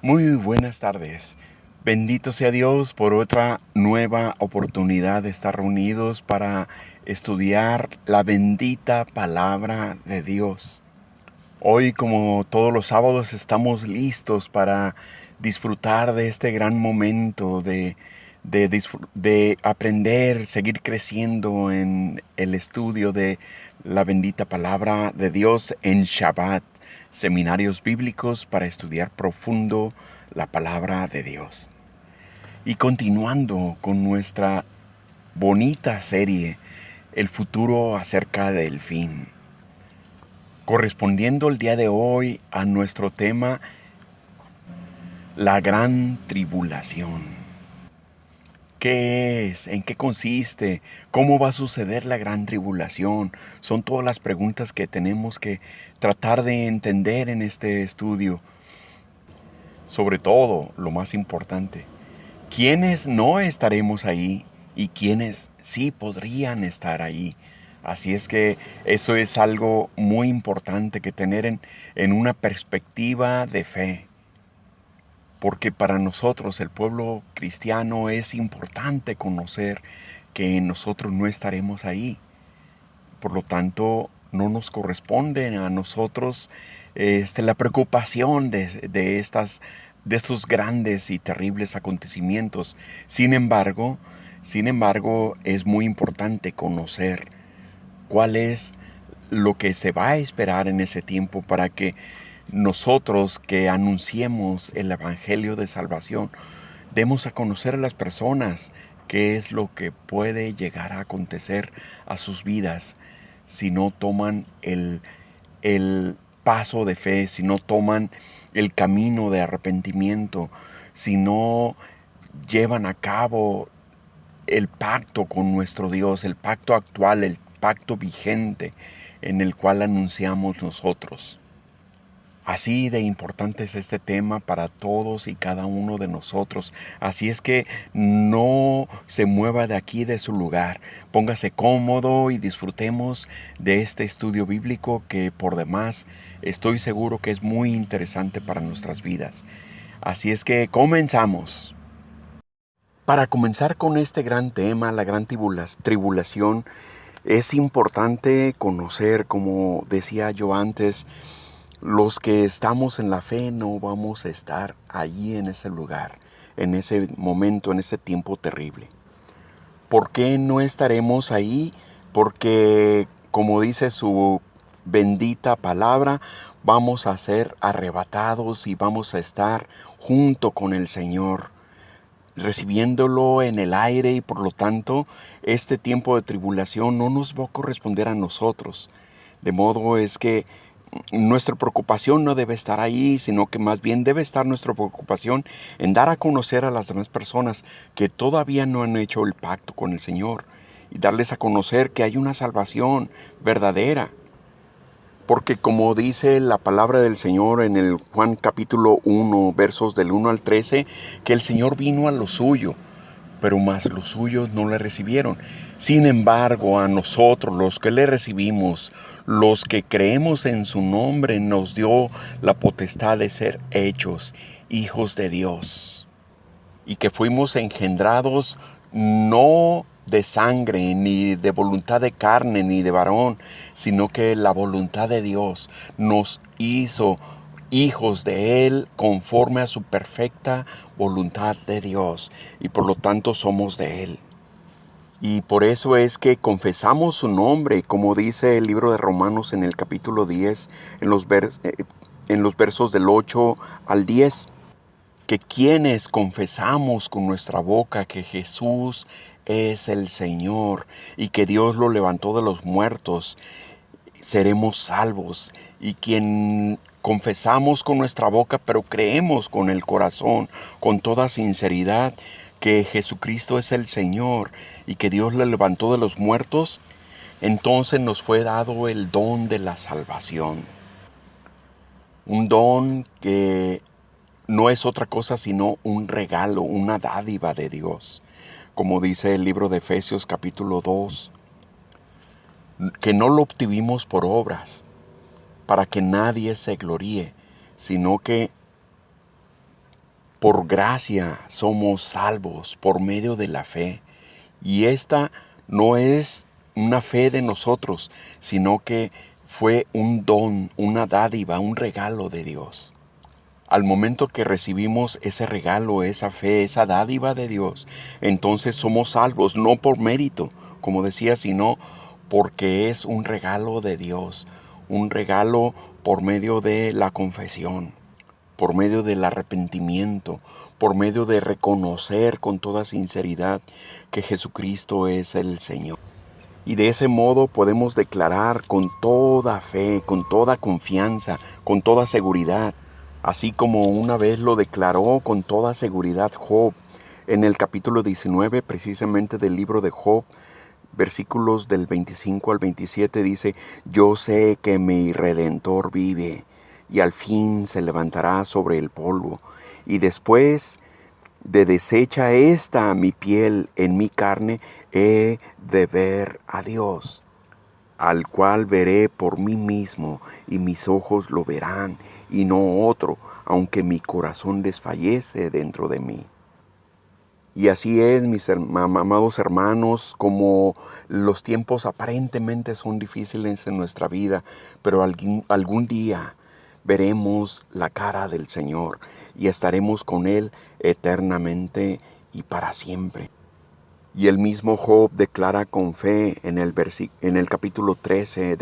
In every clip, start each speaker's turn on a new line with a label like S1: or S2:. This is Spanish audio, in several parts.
S1: Muy buenas tardes. Bendito sea Dios por otra nueva oportunidad de estar reunidos para estudiar la bendita palabra de Dios. Hoy, como todos los sábados, estamos listos para disfrutar de este gran momento de aprender, seguir creciendo en el estudio de la bendita palabra de Dios en Shabbat, seminarios bíblicos para estudiar profundo la palabra de Dios. Y continuando con nuestra bonita serie, El futuro acerca del fin. Correspondiendo el día de hoy a nuestro tema, la gran tribulación. ¿Qué es? ¿En qué consiste? ¿Cómo va a suceder la gran tribulación? Son todas las preguntas que tenemos que tratar de entender en este estudio. Sobre todo, lo más importante, ¿quiénes no estaremos ahí y quiénes sí podrían estar ahí? Así es que eso es algo muy importante que tener en una perspectiva de fe. Porque para nosotros, el pueblo cristiano, es importante conocer que nosotros no estaremos ahí. Por lo tanto, no nos corresponde a nosotros la preocupación de estos grandes y terribles acontecimientos. Sin embargo, es muy importante conocer cuál es lo que se va a esperar en ese tiempo para que nosotros que anunciemos el Evangelio de Salvación demos a conocer a las personas qué es lo que puede llegar a acontecer a sus vidas si no toman el paso de fe, si no toman el camino de arrepentimiento, si no llevan a cabo el pacto con nuestro Dios, el pacto actual, el pacto vigente en el cual anunciamos nosotros. Así de importante es este tema para todos y cada uno de nosotros. Así es que no se mueva de aquí de su lugar. Póngase cómodo y disfrutemos de este estudio bíblico que por demás estoy seguro que es muy interesante para nuestras vidas. Así es que comenzamos. Para comenzar con este gran tema, la gran tribulación, es importante conocer, como decía yo antes, los que estamos en la fe no vamos a estar allí en ese lugar, en ese momento, en ese tiempo terrible. ¿Por qué no estaremos ahí? Porque, como dice su bendita palabra, vamos a ser arrebatados y vamos a estar junto con el Señor, recibiéndolo en el aire, y por lo tanto este tiempo de tribulación no nos va a corresponder a nosotros. De modo es que nuestra preocupación no debe estar ahí, sino que más bien debe estar nuestra preocupación en dar a conocer a las demás personas que todavía no han hecho el pacto con el Señor y darles a conocer que hay una salvación verdadera. Porque como dice la palabra del Señor en el Juan capítulo 1, versos del 1 al 13, que el Señor vino a lo suyo, pero más los suyos no le recibieron. Sin embargo, a nosotros, los que le recibimos, los que creemos en su nombre, nos dio la potestad de ser hechos hijos de Dios. Y que fuimos engendrados no de sangre, ni de voluntad de carne, ni de varón, sino que la voluntad de Dios nos hizo hijos de Él conforme a su perfecta voluntad de Dios, y por lo tanto somos de Él. Y por eso es que confesamos su nombre, como dice el libro de Romanos en el capítulo 10, en los versos del 8 al 10, que quienes confesamos con nuestra boca que Jesús es el Señor y que Dios lo levantó de los muertos, seremos salvos. Y quien confesamos con nuestra boca, pero creemos con el corazón, con toda sinceridad, que Jesucristo es el Señor y que Dios le levantó de los muertos, entonces nos fue dado el don de la salvación. Un don que no es otra cosa sino un regalo, una dádiva de Dios. Como dice el libro de Efesios capítulo 2, que no lo obtuvimos por obras, para que nadie se gloríe, sino que Por gracia somos salvos por medio de la fe. Y esta no es una fe de nosotros, sino que fue un don, una dádiva, un regalo de Dios. Al momento que recibimos ese regalo, esa fe, esa dádiva de Dios, entonces somos salvos, no por mérito, como decía, sino porque es un regalo de Dios, un regalo por medio de la confesión, por medio del arrepentimiento, por medio de reconocer con toda sinceridad que Jesucristo es el Señor. Y de ese modo podemos declarar con toda fe, con toda confianza, con toda seguridad, así como una vez lo declaró con toda seguridad Job en el capítulo 19 precisamente del libro de Job, versículos del 25 al 27 dice: yo sé que mi Redentor vive y al fin se levantará sobre el polvo, y después de deshecha esta mi piel en mi carne, he de ver a Dios, al cual veré por mí mismo, y mis ojos lo verán, y no otro, aunque mi corazón desfallece dentro de mí. Y así es, mis amados hermanos, como los tiempos aparentemente son difíciles en nuestra vida, pero algún día veremos la cara del Señor y estaremos con Él eternamente y para siempre. Y el mismo Job declara con fe en el capítulo 13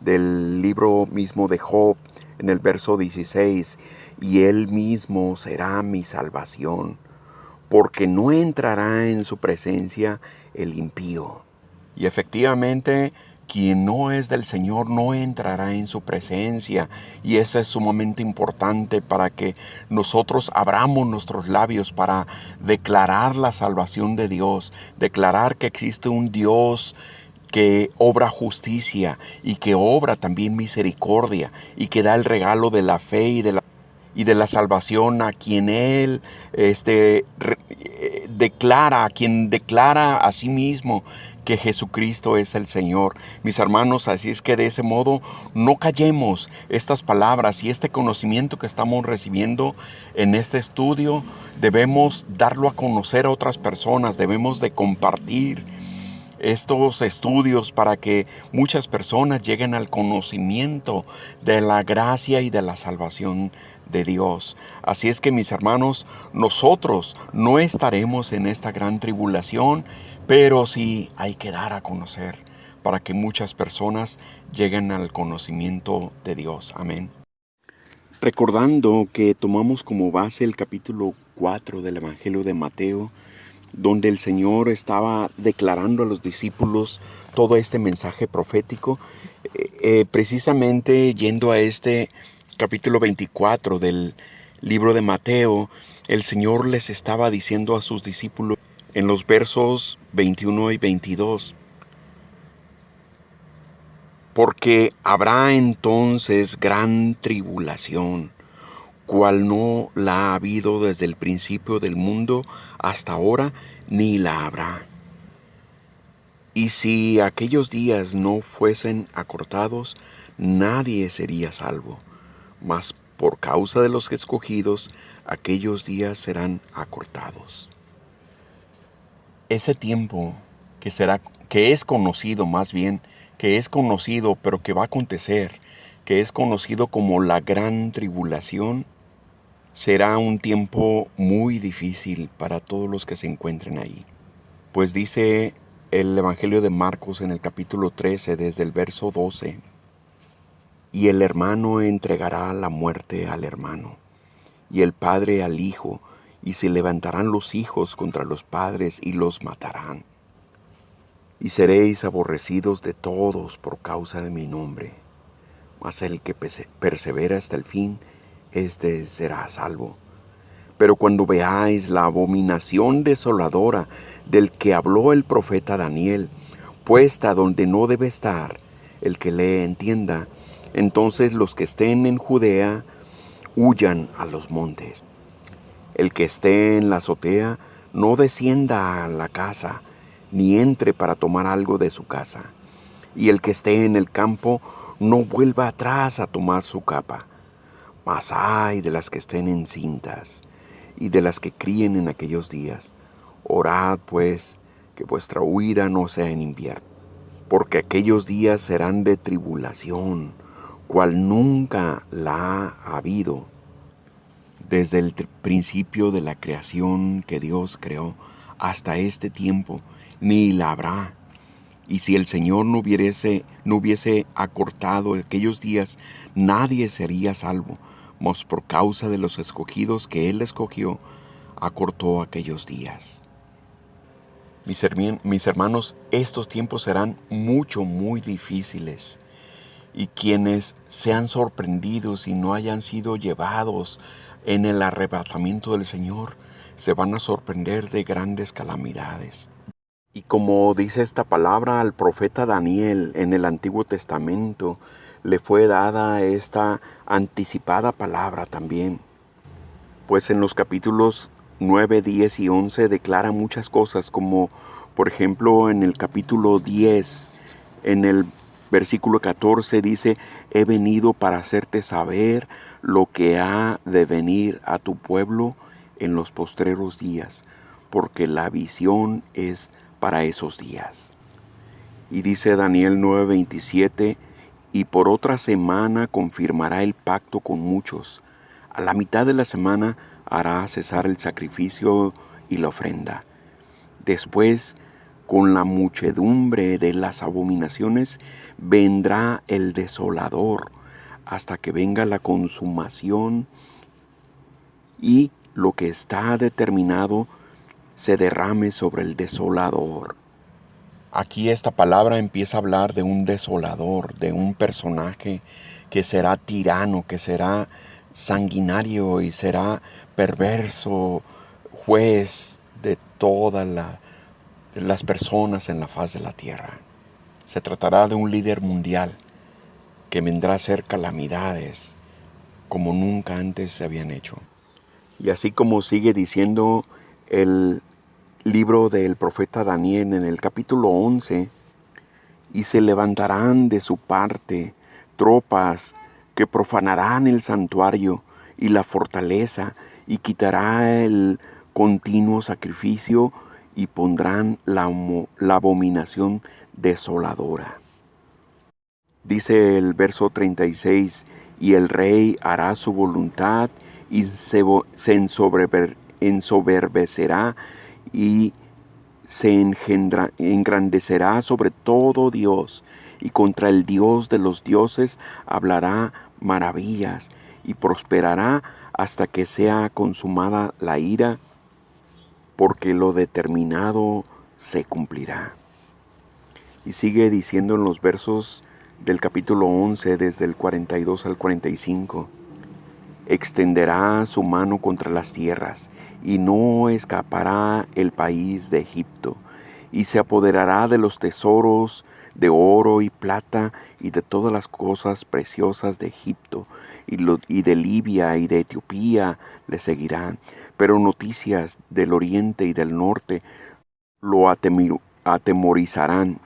S1: del libro mismo de Job, en el verso 16, y Él mismo será mi salvación, porque no entrará en su presencia el impío. Y efectivamente, quien no es del Señor no entrará en su presencia. Y eso es sumamente importante para que nosotros abramos nuestros labios para declarar la salvación de Dios, declarar que existe un Dios que obra justicia y que obra también misericordia y que da el regalo de la fe y de la salvación a quien Él declara, a quien declara a sí mismo que Jesucristo es el Señor. Mis hermanos, así es que de ese modo no callemos estas palabras y este conocimiento que estamos recibiendo en este estudio, debemos darlo a conocer a otras personas, debemos de compartir estos estudios para que muchas personas lleguen al conocimiento de la gracia y de la salvación de Dios. Así es que, mis hermanos, nosotros no estaremos en esta gran tribulación, pero sí hay que dar a conocer para que muchas personas lleguen al conocimiento de Dios. Amén. Recordando que tomamos como base el capítulo 4 del Evangelio de Mateo, donde el Señor estaba declarando a los discípulos todo este mensaje profético, precisamente yendo a este capítulo 24 del libro de Mateo, el Señor les estaba diciendo a sus discípulos en los versos 21 y 22, porque habrá entonces gran tribulación, cual no la ha habido desde el principio del mundo hasta ahora, ni la habrá. Y si aquellos días no fuesen acortados, nadie sería salvo. Mas por causa de los escogidos, aquellos días serán acortados. Ese tiempo que es conocido más bien, que es conocido pero que va a acontecer, que es conocido como la gran tribulación, será un tiempo muy difícil para todos los que se encuentren ahí. Pues dice el Evangelio de Marcos en el capítulo 13, desde el verso 12, y el hermano entregará la muerte al hermano, y el padre al hijo, y se levantarán los hijos contra los padres y los matarán. Y seréis aborrecidos de todos por causa de mi nombre, mas el que persevera hasta el fin, éste será salvo. Pero cuando veáis la abominación desoladora del que habló el profeta Daniel, puesta donde no debe estar, el que lee entienda, entonces los que estén en Judea huyan a los montes. El que esté en la azotea no descienda a la casa, ni entre para tomar algo de su casa. Y el que esté en el campo no vuelva atrás a tomar su capa. Mas ay de las que estén encintas, y de las que críen en aquellos días. Orad, pues, que vuestra huida no sea en invierno, porque aquellos días serán de tribulación, cual nunca la ha habido desde el principio de la creación que Dios creó hasta este tiempo, ni la habrá. Y si el Señor no hubiese acortado aquellos días, nadie sería salvo, mas por causa de los escogidos que Él escogió, acortó aquellos días. Mis hermanos, estos tiempos serán muy difíciles. Y quienes sean sorprendidos y no hayan sido llevados en el arrebatamiento del Señor, se van a sorprender de grandes calamidades. Y como dice esta palabra al profeta Daniel en el Antiguo Testamento, le fue dada esta anticipada palabra también. Pues en los capítulos 9, 10 y 11 declara muchas cosas, como por ejemplo en el capítulo 10, en el versículo 14 dice: he venido para hacerte saber lo que ha de venir a tu pueblo en los postreros días, porque la visión es para esos días. Y dice Daniel 9:27, y por otra semana confirmará el pacto con muchos. A la mitad de la semana hará cesar el sacrificio y la ofrenda. Después, con la muchedumbre de las abominaciones, vendrá el desolador, hasta que venga la consumación y lo que está determinado se derrame sobre el desolador. Aquí esta palabra empieza a hablar de un desolador, de un personaje que será tirano, que será sanguinario y será perverso, juez de todas las personas en la faz de la tierra. Se tratará de un líder mundial que vendrá a hacer calamidades como nunca antes se habían hecho. Y así como sigue diciendo el libro del profeta Daniel en el capítulo 11, y se levantarán de su parte tropas que profanarán el santuario y la fortaleza, y quitará el continuo sacrificio, y pondrán la abominación desoladora. Dice el verso 36, y el rey hará su voluntad y se ensoberbecerá y se engrandecerá sobre todo Dios, y contra el Dios de los dioses hablará maravillas, y prosperará hasta que sea consumada la ira, porque lo determinado se cumplirá. Y sigue diciendo en los versos del capítulo 11, desde el 42 al 45, extenderá su mano contra las tierras, y no escapará el país de Egipto, y se apoderará de los tesoros de oro y plata, y de todas las cosas preciosas de Egipto, y de Libia y de Etiopía le seguirán. Pero noticias del oriente y del norte lo atemorizarán,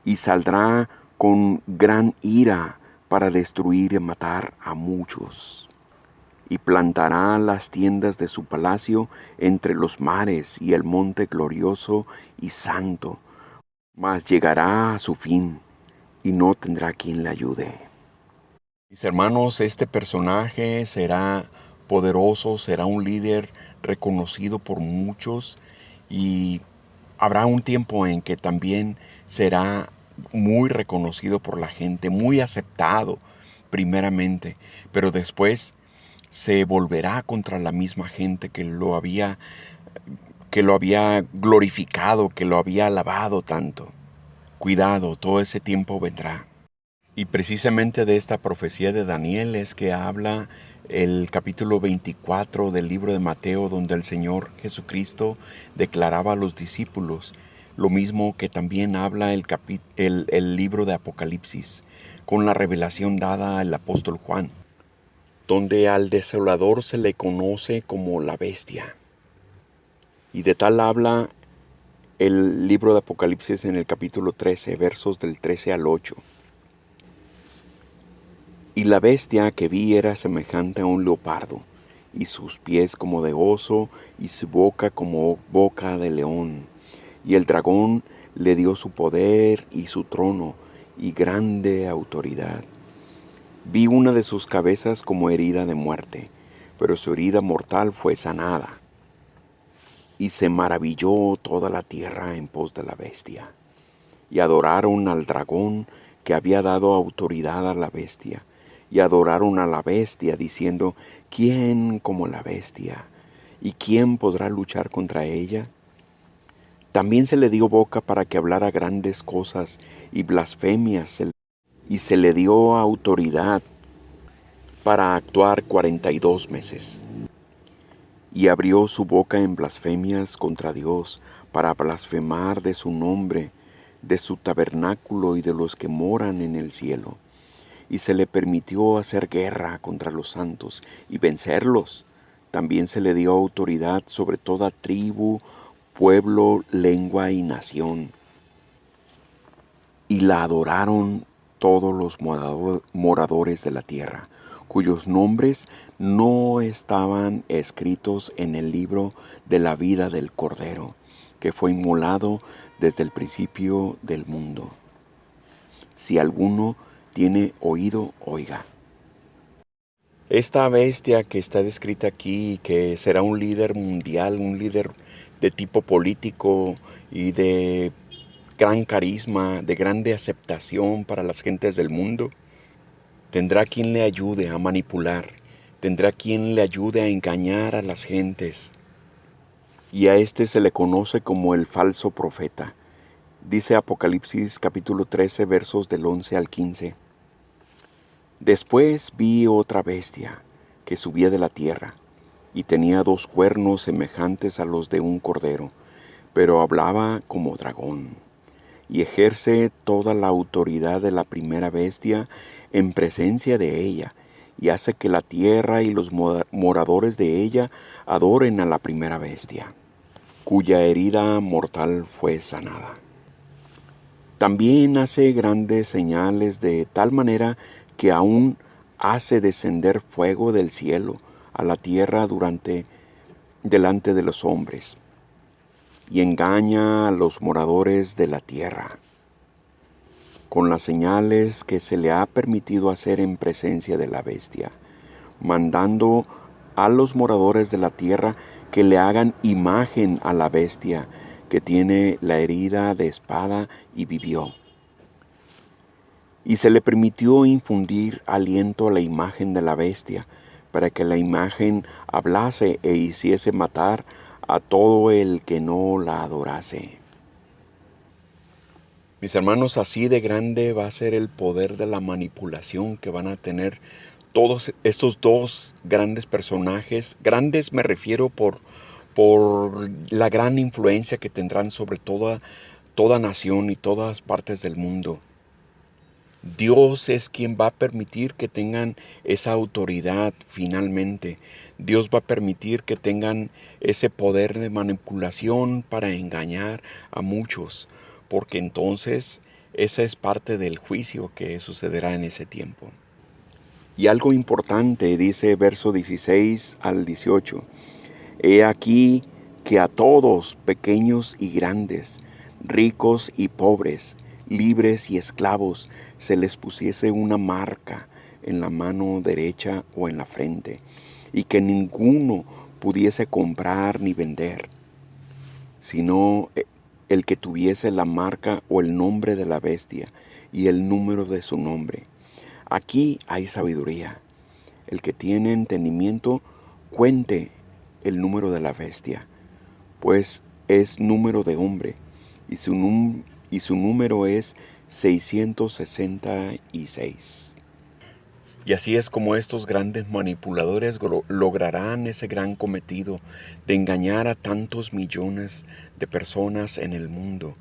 S1: y saldrá con gran ira para destruir y matar a muchos. Y plantará las tiendas de su palacio entre los mares y el monte glorioso y santo, mas llegará a su fin y no tendrá quien le ayude. Mis hermanos, este personaje será poderoso, será un líder reconocido por muchos, y habrá un tiempo en que también será muy reconocido por la gente, muy aceptado primeramente, pero después se volverá contra la misma gente que lo había glorificado, que lo había alabado tanto. Cuidado, todo ese tiempo vendrá. Y precisamente de esta profecía de Daniel es que habla el capítulo 24 del libro de Mateo, donde el Señor Jesucristo declaraba a los discípulos, lo mismo que también habla el libro de Apocalipsis, con la revelación dada al apóstol Juan, donde al desolador se le conoce como la bestia. Y de tal habla el libro de Apocalipsis en el capítulo 13, versos del 13 al 8. Y la bestia que vi era semejante a un leopardo, y sus pies como de oso, y su boca como boca de león. Y el dragón le dio su poder y su trono y grande autoridad. Vi una de sus cabezas como herida de muerte, pero su herida mortal fue sanada. Y se maravilló toda la tierra en pos de la bestia. Y adoraron al dragón que había dado autoridad a la bestia. Y adoraron a la bestia diciendo, ¿quién como la bestia? ¿Y quién podrá luchar contra ella? También se le dio boca para que hablara grandes cosas y blasfemias, y se le dio autoridad para actuar 42 meses. Y abrió su boca en blasfemias contra Dios, para blasfemar de su nombre, de su tabernáculo y de los que moran en el cielo. Y se le permitió hacer guerra contra los santos y vencerlos. También se le dio autoridad sobre toda tribu, pueblo, lengua y nación. Y la adoraron todos los moradores de la tierra, cuyos nombres no estaban escritos en el libro de la vida del Cordero, que fue inmolado desde el principio del mundo. Si alguno tiene oído, oiga. Esta bestia que está descrita aquí, que será un líder mundial, un líder de tipo político y de gran carisma, de grande aceptación para las gentes del mundo, tendrá quien le ayude a manipular, tendrá quien le ayude a engañar a las gentes. Y a este se le conoce como el falso profeta. Dice Apocalipsis capítulo 13 versos del 11 al 15. Después vi otra bestia que subía de la tierra y tenía 2 cuernos semejantes a los de un cordero, pero hablaba como dragón y ejerce toda la autoridad de la primera bestia en presencia de ella, y hace que la tierra y los moradores de ella adoren a la primera bestia, cuya herida mortal fue sanada. También hace grandes señales de tal manera que aún hace descender fuego del cielo a la tierra delante de los hombres, y engaña a los moradores de la tierra con las señales que se le ha permitido hacer en presencia de la bestia, mandando a los moradores de la tierra que le hagan imagen a la bestia que tiene la herida de espada y vivió. Y se le permitió infundir aliento a la imagen de la bestia, para que la imagen hablase e hiciese matar a todo el que no la adorase. Mis hermanos, así de grande va a ser el poder de la manipulación que van a tener todos estos 2 grandes personajes. Grandes me refiero por la gran influencia que tendrán sobre toda nación y todas partes del mundo. Dios es quien va a permitir que tengan esa autoridad finalmente. Dios va a permitir que tengan ese poder de manipulación para engañar a muchos, porque entonces esa es parte del juicio que sucederá en ese tiempo. Y algo importante dice verso 16 al 18. He aquí que a todos, pequeños y grandes, ricos y pobres, libres y esclavos, se les pusiese una marca en la mano derecha o en la frente, y que ninguno pudiese comprar ni vender, sino el que tuviese la marca o el nombre de la bestia y el número de su nombre. Aquí hay sabiduría. El que tiene entendimiento, cuente el número de la bestia, pues es número de hombre, y su número es 666. Y así es como estos grandes manipuladores lograrán ese gran cometido de engañar a tantos millones de personas en el mundo.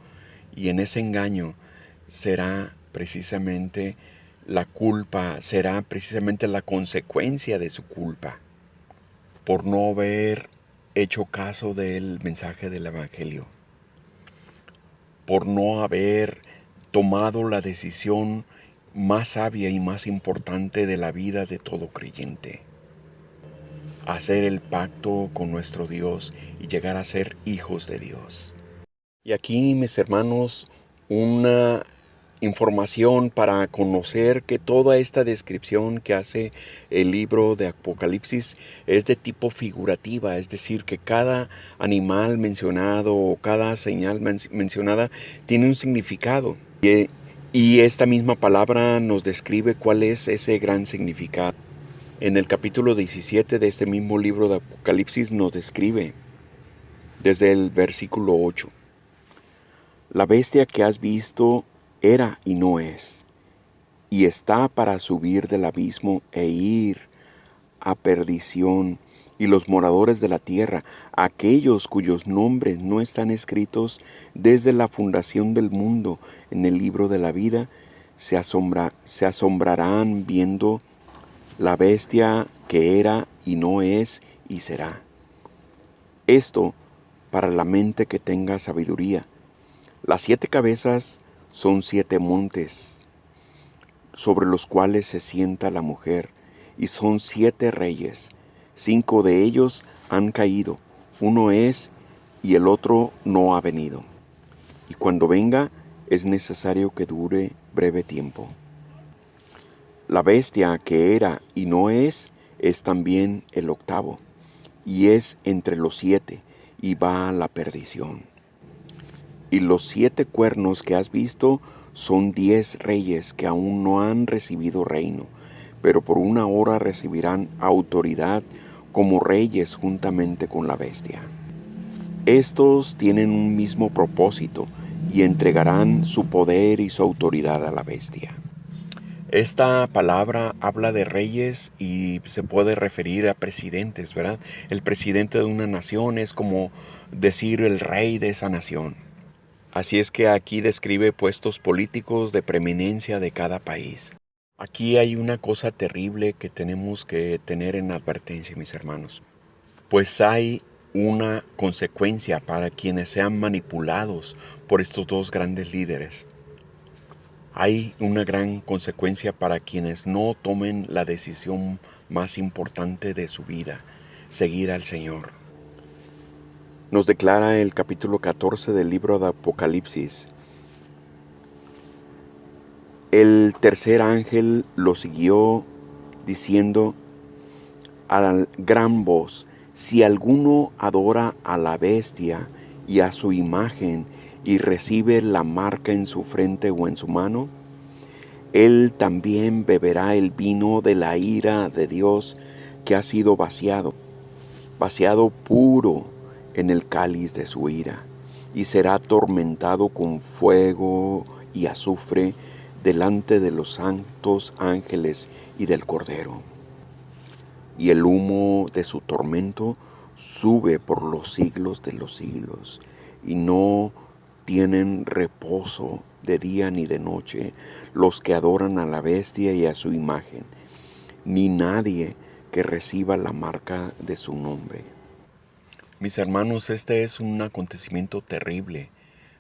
S1: Y en ese engaño será precisamente la culpa, será precisamente la consecuencia de su culpa por no haber hecho caso del mensaje del Evangelio, por no haber tomado la decisión más sabia y más importante de la vida de todo creyente. hacer el pacto con nuestro Dios y llegar a ser hijos de Dios. Y aquí, mis hermanos, una información para conocer que toda esta descripción que hace el libro de Apocalipsis es de tipo figurativa, es decir, que cada animal mencionado o cada señal mencionada tiene un significado. Y esta misma palabra nos describe cuál es ese gran significado. En el capítulo 17 de este mismo libro de Apocalipsis nos describe desde el versículo 8. La bestia que has visto era y no es, y está para subir del abismo e ir a perdición, y los moradores de la tierra, aquellos cuyos nombres no están escritos desde la fundación del mundo en el libro de la vida, se asombrarán viendo la bestia que era y no es y será. Esto para la mente que tenga sabiduría. Las 7 cabezas son 7 montes sobre los cuales se sienta la mujer, y son 7 reyes. 5 de ellos han caído, uno es y el otro no ha venido. Y cuando venga es necesario que dure breve tiempo. La bestia que era y no es también el octavo, y es entre los 7, y va a la perdición. Y los 7 cuernos que has visto son 10 reyes que aún no han recibido reino, pero por una hora recibirán autoridad como reyes juntamente con la bestia. Estos tienen un mismo propósito y entregarán su poder y su autoridad a la bestia. Esta palabra habla de reyes y se puede referir a presidentes, ¿verdad? El presidente de una nación es como decir el rey de esa nación. Así es que aquí describe puestos políticos de preeminencia de cada país. Aquí hay una cosa terrible que tenemos que tener en advertencia, mis hermanos. Pues hay una consecuencia para quienes sean manipulados por estos dos grandes líderes. Hay una gran consecuencia para quienes no tomen la decisión más importante de su vida, seguir al Señor. Nos declara el capítulo 14 del libro de Apocalipsis. El tercer ángel lo siguió diciendo a gran voz: si alguno adora a la bestia y a su imagen y recibe la marca en su frente o en su mano, él también beberá el vino de la ira de Dios que ha sido vaciado puro en el cáliz de su ira, y será atormentado con fuego y azufre delante de los santos ángeles y del Cordero. Y el humo de su tormento sube por los siglos de los siglos, y no tienen reposo de día ni de noche los que adoran a la bestia y a su imagen, ni nadie que reciba la marca de su nombre. Mis hermanos, este es un acontecimiento terrible.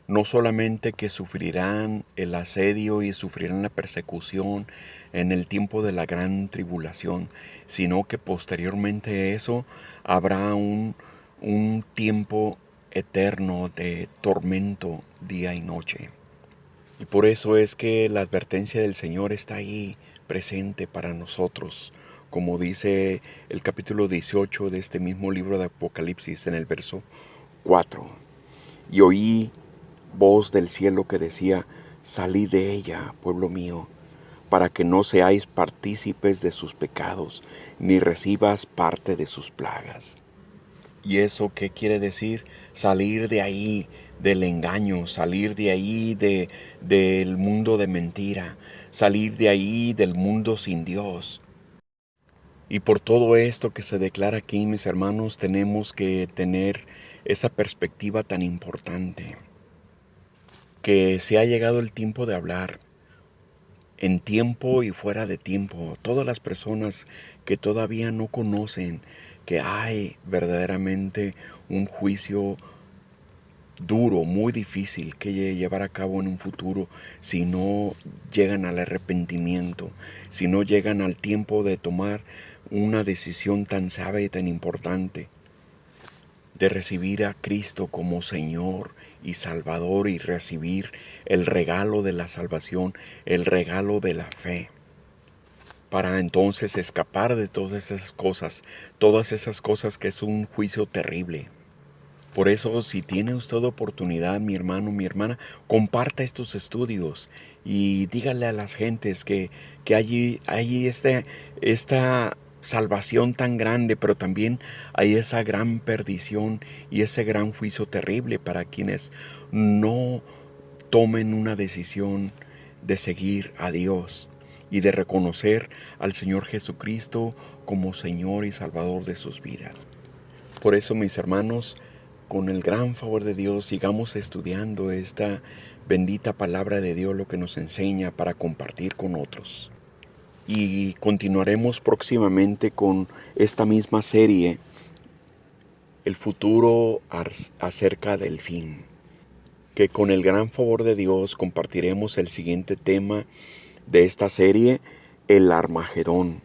S1: No solamente que sufrirán el asedio y sufrirán la persecución en el tiempo de la gran tribulación, sino que posteriormente a eso habrá un tiempo eterno de tormento día y noche. Y por eso es que la advertencia del Señor está ahí presente para nosotros, como dice el capítulo 18 de este mismo libro de Apocalipsis en el verso 4. Y oí voz del cielo que decía: salid de ella, pueblo mío, para que no seáis partícipes de sus pecados, ni recibas parte de sus plagas. ¿Y eso qué quiere decir? Salir de ahí, del engaño, salir de ahí del mundo de mentira, salir de ahí del mundo sin Dios. Y por todo esto que se declara aquí, mis hermanos, tenemos que tener esa perspectiva tan importante, que se ha llegado el tiempo de hablar, en tiempo y fuera de tiempo. Todas las personas que todavía no conocen que hay verdaderamente un juicio duro, muy difícil que llevar a cabo en un futuro si no llegan al arrepentimiento, si no llegan al tiempo de tomar una decisión tan sabia y tan importante de recibir a Cristo como Señor y Salvador y recibir el regalo de la salvación, el regalo de la fe, para entonces escapar de todas esas cosas que es un juicio terrible. Por eso, si tiene usted oportunidad, mi hermano, mi hermana, comparta estos estudios y dígale a las gentes que hay esta salvación tan grande, pero también hay esa gran perdición y ese gran juicio terrible para quienes no tomen una decisión de seguir a Dios y de reconocer al Señor Jesucristo como Señor y Salvador de sus vidas. Por eso, mis hermanos, con el gran favor de Dios, sigamos estudiando esta bendita palabra de Dios, lo que nos enseña para compartir con otros. Y continuaremos próximamente con esta misma serie, el futuro acerca del fin, que con el gran favor de Dios compartiremos el siguiente tema de esta serie, el Armagedón.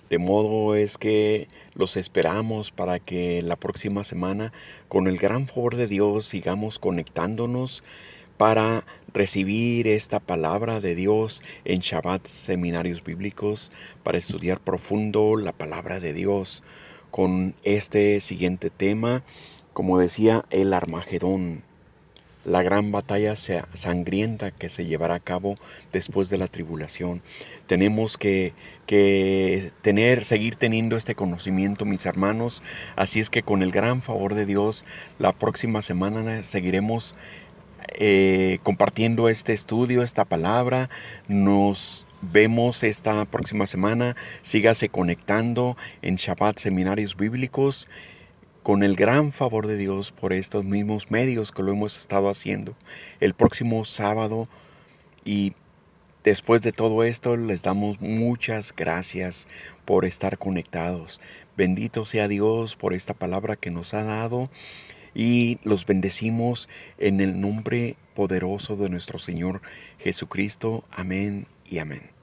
S1: De modo es que los esperamos para que la próxima semana, con el gran favor de Dios, sigamos conectándonos para recibir esta palabra de Dios en Shabbat Seminarios Bíblicos, para estudiar profundo la palabra de Dios con este siguiente tema, como decía, el Armagedón. La gran batalla sangrienta que se llevará a cabo después de la tribulación. Tenemos que seguir teniendo este conocimiento, mis hermanos. Así es que con el gran favor de Dios, la próxima semana seguiremos compartiendo este estudio, esta palabra. Nos vemos esta próxima semana. Sígase conectando en Shabbat Seminarios Bíblicos, con el gran favor de Dios, por estos mismos medios que lo hemos estado haciendo el próximo sábado. Y después de todo esto, les damos muchas gracias por estar conectados. Bendito sea Dios por esta palabra que nos ha dado, y los bendecimos en el nombre poderoso de nuestro Señor Jesucristo. Amén y amén.